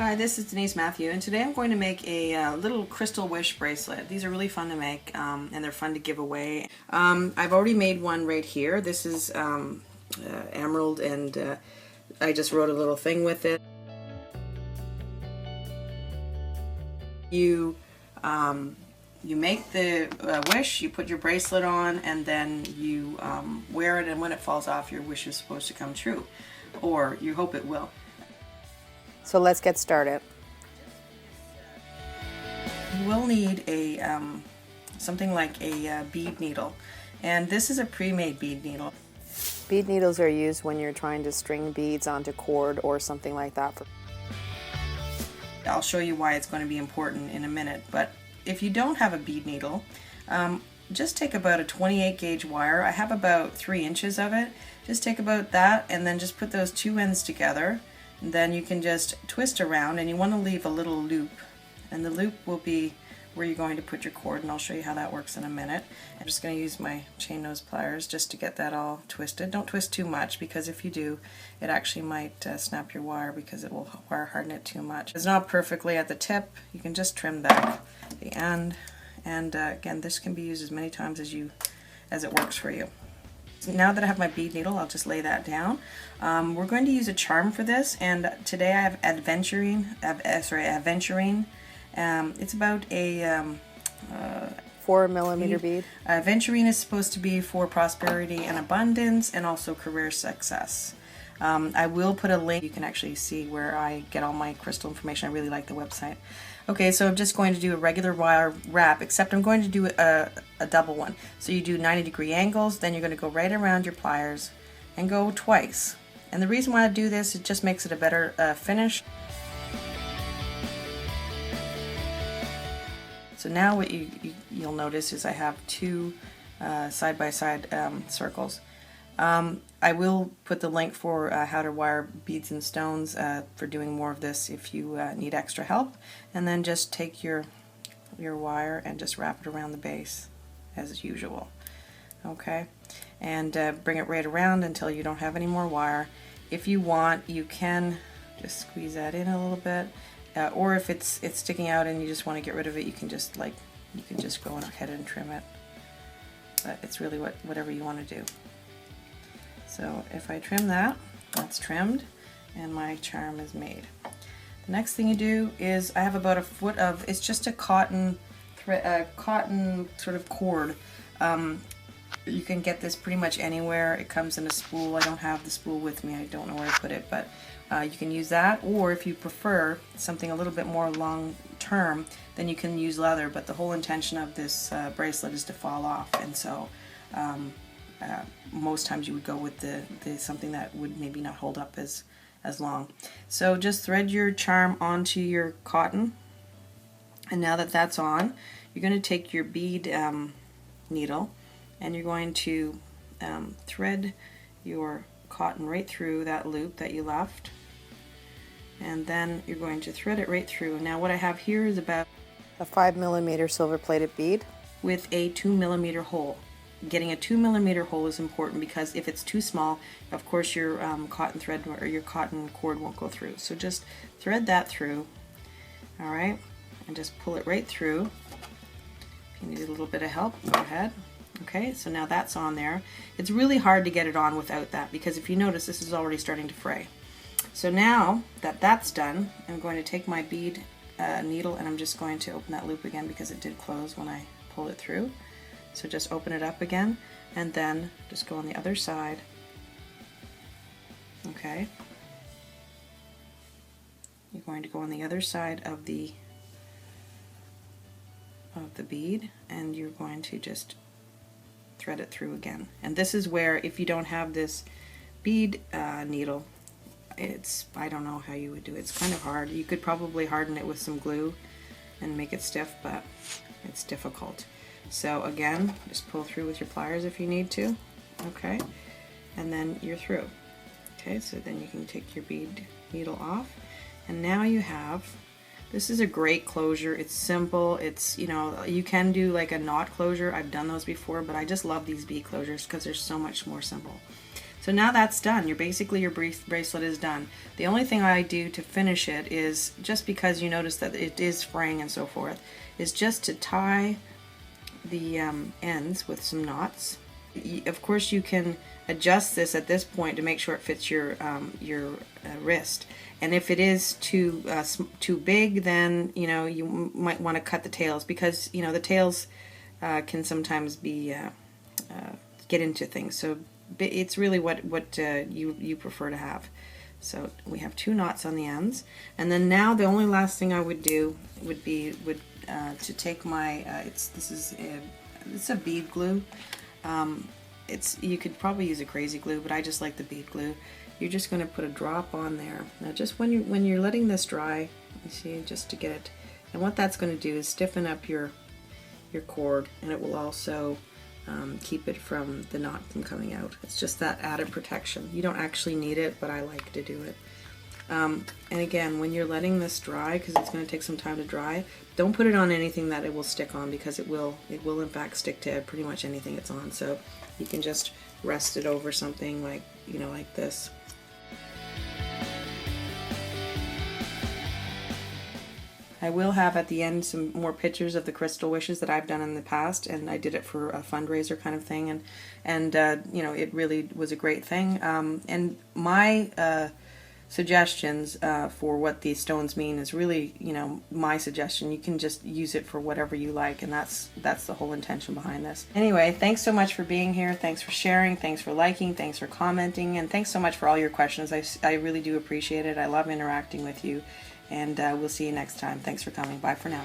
Hi, this is Denise Mathew, and today I'm going to make a little crystal wish bracelet. These are really fun to make, and they're fun to give away. I've already made one right here. This is emerald, and I just wrote a little thing with it. You make the wish, you put your bracelet on, and then you wear it, and when it falls off, your wish is supposed to come true, or you hope it will. So let's get started. You will need a something like a bead needle, and this is a pre-made bead needle. Bead needles are used when you're trying to string beads onto cord or something like that. I'll show you why it's going to be important in a minute, but if you don't have a bead needle, just take about a 28 gauge wire. I have about 3 inches of it. Just take about that and then just put those two ends together. And then you can just twist around, and you want to leave a little loop, and the loop will be where you're going to put your cord, and I'll show you how that works in a minute. I'm just going to use my chain nose pliers just to get that all twisted. Don't twist too much, because if you do, it actually might snap your wire because it will wire harden it too much. If it's not perfectly at the tip, you can just trim back the end, and again, this can be used as many times as it works for you. Now that I have my bead needle, I'll just lay that down. We're going to use a charm for this, and today I have aventurine. It's about a 4mm bead. Aventurine is supposed to be for prosperity and abundance, and also career success. I will put a link. You can actually see where I get all my crystal information. I really like the website. Okay, so I'm just going to do a regular wire wrap, except I'm going to do a double one. So you do 90-degree angles, then you're going to go right around your pliers and go twice. And the reason why I do this, it just makes it a better finish. So now what you'll notice is I have two side-by-side circles. I will put the link for how to wire beads and stones for doing more of this if you need extra help. And then just take your wire and just wrap it around the base as usual. Okay, and bring it right around until you don't have any more wire. If you want, you can just squeeze that in a little bit, or if it's sticking out and you just want to get rid of it, you can just go ahead and trim it. But it's really whatever you want to do. So if I trim that, that's trimmed, and my charm is made. The next thing you do is I have about a foot of, it's just a cotton sort of cord. You can get this pretty much anywhere. It comes in a spool. I don't have the spool with me. I don't know where to put it, but you can use that, or if you prefer something a little bit more long term, then you can use leather, but the whole intention of this bracelet is to fall off, and so most times you would go with the something that would maybe not hold up as long. So just thread your charm onto your cotton, and now that that's on, you're going to take your bead needle, and you're going to thread your cotton right through that loop that you left, and then you're going to thread it right through. Now what I have here is about a 5mm silver plated bead with a 2mm hole. Getting a 2mm hole is important because if it's too small, of course your cotton thread or your cotton cord won't go through. So just thread that through, all right, and just pull it right through. If you need a little bit of help, go ahead. Okay, so now that's on there. It's really hard to get it on without that, because if you notice, this is already starting to fray. So now that that's done, I'm going to take my bead needle, and I'm just going to open that loop again because it did close when I pulled it through. So just open it up again, and then just go on the other side. Okay. You're going to go on the other side of the bead, and you're going to just thread it through again. And this is where, if you don't have this bead needle, I don't know how you would do it. It's kind of hard. You could probably harden it with some glue and make it stiff, but it's difficult. So again, just pull through with your pliers if you need to. Okay, and then you're through. Okay, so then you can take your bead needle off, and now you have, this is a great closure. It's simple. It's, you can do like a knot closure. I've done those before, but I just love these bead closures because they're so much more simple. So now that's done. Basically your bracelet is done. The only thing I do to finish it is, just because you notice that it is fraying and so forth, is just to tie the ends with some knots. Of course you can adjust this at this point to make sure it fits your wrist. And if it is too big, then you might want to cut the tails, because the tails can sometimes be get into things. So it's really what you prefer to have. So we have 2 knots on the ends, and then now the only last thing I would do would be to take my this is a bead glue. You could probably use a crazy glue, but I just like the bead glue. You're just going to put a drop on there. Now, just when you're letting this dry, you see, just to get it. And what that's going to do is stiffen up your cord, and it will also keep it from the knot from coming out. It's just that added protection. You don't actually need it, but I like to do it. And again, when you're letting this dry, because it's going to take some time to dry, don't put it on anything that it will stick on, because it will in fact stick to pretty much anything it's on. So you can just rest it over something like like this. I will have at the end some more pictures of the crystal wishes that I've done in the past, and I did it for a fundraiser kind of thing, and it really was a great thing. And my suggestions for what these stones mean is really, my suggestion. You can just use it for whatever you like, and that's the whole intention behind this. Anyway, thanks so much for being here. Thanks for sharing. Thanks for liking. Thanks for commenting. And thanks so much for all your questions. I really do appreciate it. I love interacting with you. And we'll see you next time. Thanks for coming. Bye for now.